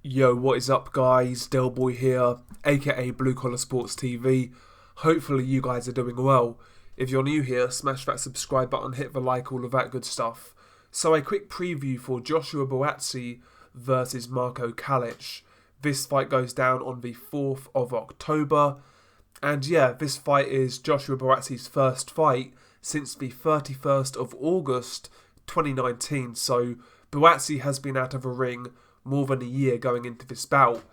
Yo, what is up guys? Delboy here, aka Blue Collar Sports TV. Hopefully you guys are doing well. If you're new here, smash that subscribe button, hit the like, all of that good stuff. So a quick preview for Joshua Buatsi versus Marko Calic. This fight goes down on the 4th of October. And yeah, this fight is Joshua Buatsi's first fight since the 31st of August 2019. So Buatsi has been out of a ring more than a year going into this bout.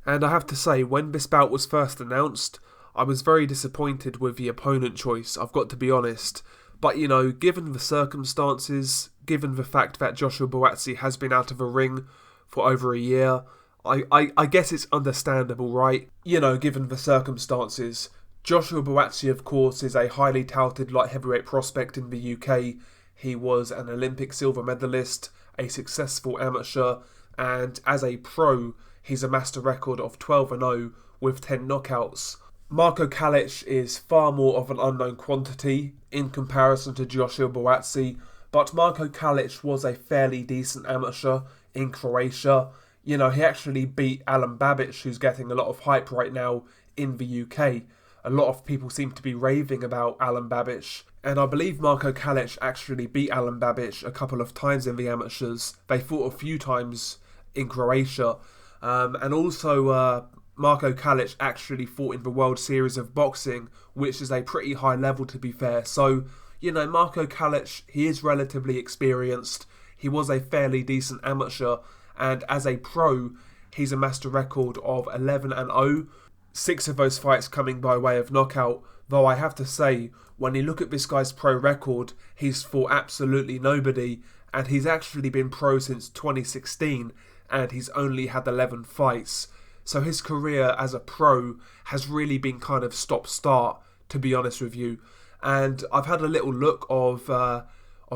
And I have to say, when this bout was first announced, I was very disappointed with the opponent choice, I've got to be honest. But you know, given the circumstances, given the fact that Joshua Buatsi has been out of a ring for over a year, I guess it's understandable, right? You know, given the circumstances. Joshua Buatsi, of course, is a highly touted light heavyweight prospect in the UK. He was an Olympic silver medalist, a successful amateur, and as a pro, he's amassed a record of 12-0 with 10 knockouts. Marko Calic is far more of an unknown quantity in comparison to Joshua Buatsi, but Marko Calic was a fairly decent amateur in Croatia. You know, he actually beat Alen Babic, who's getting a lot of hype right now in the UK. A lot of people seem to be raving about Alen Babic, and I believe Marko Calic actually beat Alen Babic a couple of times in the amateurs. They fought a few times in Croatia, and also Marko Calic actually fought in the World Series of Boxing, which is a pretty high level to be fair. So, you know, Marko Calic, he is relatively experienced. He was a fairly decent amateur, and as a pro, he's amassed a record of 11-0. 6 of those fights coming by way of knockout, though I have to say, when you look at this guy's pro record, he's fought absolutely nobody, and he's actually been pro since 2016, and he's only had 11 fights. So his career as a pro has really been kind of stop-start, to be honest with you. And I've had a little look of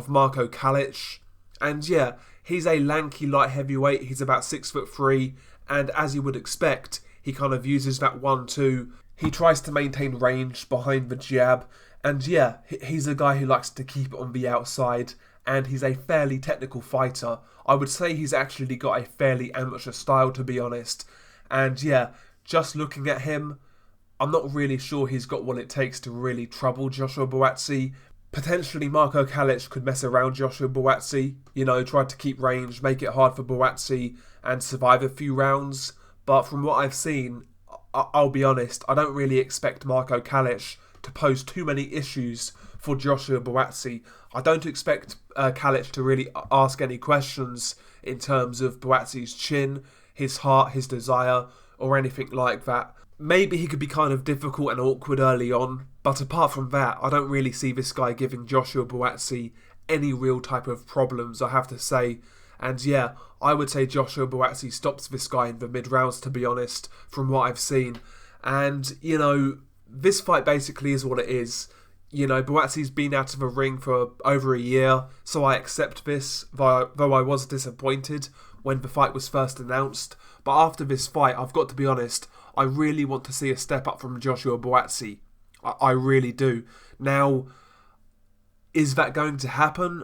Marko Calic, and yeah, he's a lanky light heavyweight. He's about 6'3", and as you would expect, he kind of uses that 1-2. He tries to maintain range behind the jab, and yeah, he's a guy who likes to keep it on the outside, and he's a fairly technical fighter. I would say he's actually got a fairly amateur style, to be honest. And yeah, just looking at him, I'm not really sure he's got what it takes to really trouble Joshua Buatsi. Potentially Marko Calic could mess around Joshua Buatsi, you know, try to keep range, make it hard for Buatsi and survive a few rounds. But from what I've seen, I'll be honest, I don't really expect Marko Calic to pose too many issues for Joshua Buatsi. I don't expect Calic to really ask any questions in terms of Buatsi's chin, his heart, his desire, or anything like that. Maybe he could be kind of difficult and awkward early on, but apart from that, I don't really see this guy giving Joshua Buatsi any real type of problems, I have to say. And yeah, I would say Joshua Buatsi stops this guy in the mid-rounds, to be honest, from what I've seen. And, you know, this fight basically is what it is. You know, Buatsi's been out of the ring for over a year, so I accept this, though I was disappointed when the fight was first announced. But after this fight, I've got to be honest, I really want to see a step up from Joshua Buatsi. I really do. Now, is that going to happen?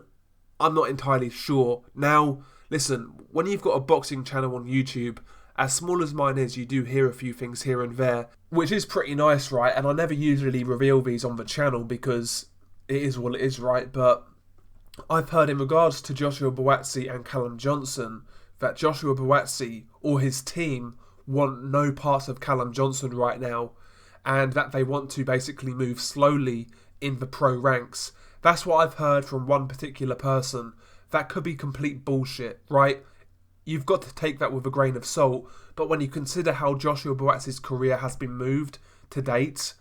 I'm not entirely sure. Now, listen, when you've got a boxing channel on YouTube, as small as mine is, you do hear a few things here and there, which is pretty nice, right? And I never usually reveal these on the channel because it is what it is, right? But I've heard in regards to Joshua Buatsi and Callum Johnson that Joshua Buatsi or his team want no part of Callum Johnson right now, and that they want to basically move slowly in the pro ranks. That's what I've heard from one particular person. That could be complete bullshit, right? You've got to take that with a grain of salt, but when you consider how Joshua Buatsi's career has been moved to date,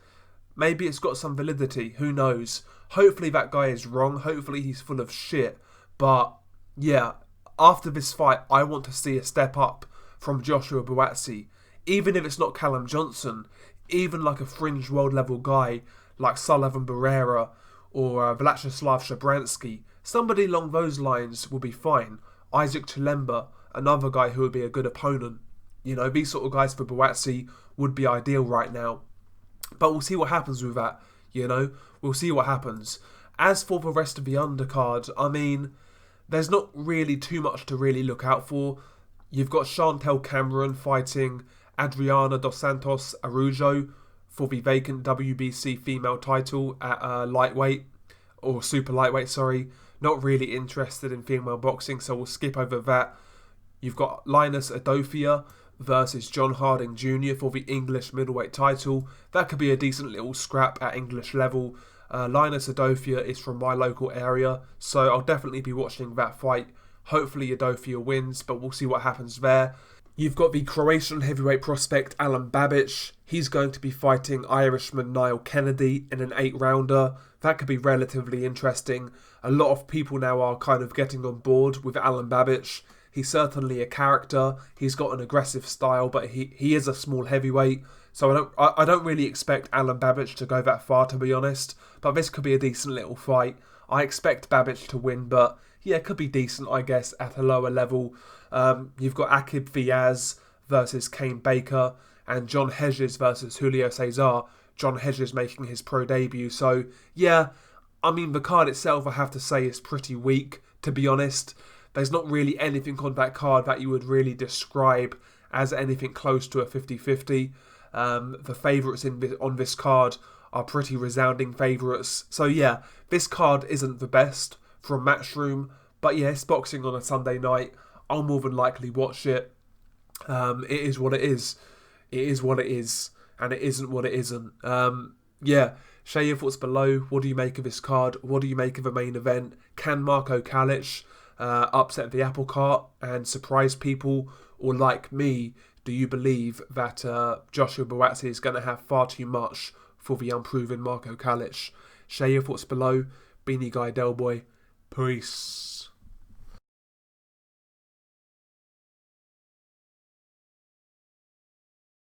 maybe it's got some validity, who knows? Hopefully that guy is wrong, hopefully he's full of shit, but yeah, after this fight, I want to see a step up from Joshua Buatsi. Even if it's not Callum Johnson, even like a fringe world level guy like Sullivan Barrera or Vyacheslav Shabransky, somebody along those lines will be fine. Isaac Chilemba, another guy who would be a good opponent. You know, these sort of guys for Buatsi would be ideal right now. But we'll see what happens with that, you know? We'll see what happens. As for the rest of the undercard, I mean, there's not really too much to really look out for. You've got Chantel Cameron fighting Adriana Dos Santos Arujo for the vacant WBC female title at lightweight, or super lightweight, sorry. Not really interested in female boxing, so we'll skip over that. You've got Linus Adofia versus John Harding Jr. for the English middleweight title. That could be a decent little scrap at English level. Linus Adofia is from my local area, so I'll definitely be watching that fight. Hopefully Adofia wins, but we'll see what happens there. You've got the Croatian heavyweight prospect Alan Babic. He's going to be fighting Irishman Niall Kennedy in an 8-rounder. That could be relatively interesting. A lot of people now are kind of getting on board with Alan Babic. He's certainly a character. He's got an aggressive style, but he is a small heavyweight. So I don't really expect Alan Babic to go that far, to be honest. But this could be a decent little fight. I expect Babic to win, but yeah, it could be decent, I guess, at a lower level. You've got Akib Fiaz versus Kane Baker and John Hedges versus Julio Cesar. John Hedges making his pro debut. So yeah, I mean, the card itself, I have to say, is pretty weak, to be honest. There's not really anything on that card that you would really describe as anything close to a 50-50. The favourites on this card are pretty resounding favourites. So yeah, this card isn't the best from Matchroom, but yeah, it's boxing on a Sunday night. I'll more than likely watch it. It is what it is. It is what it is, and it isn't what it isn't. Yeah, share your thoughts below. What do you make of this card? What do you make of the main event? Can Marko Calic upset the apple cart and surprise people? Or like me, do you believe that Joshua Buatsi is going to have far too much for the unproven Marko Calic? Share your thoughts below. Beanie Guy Del Boy. Peace.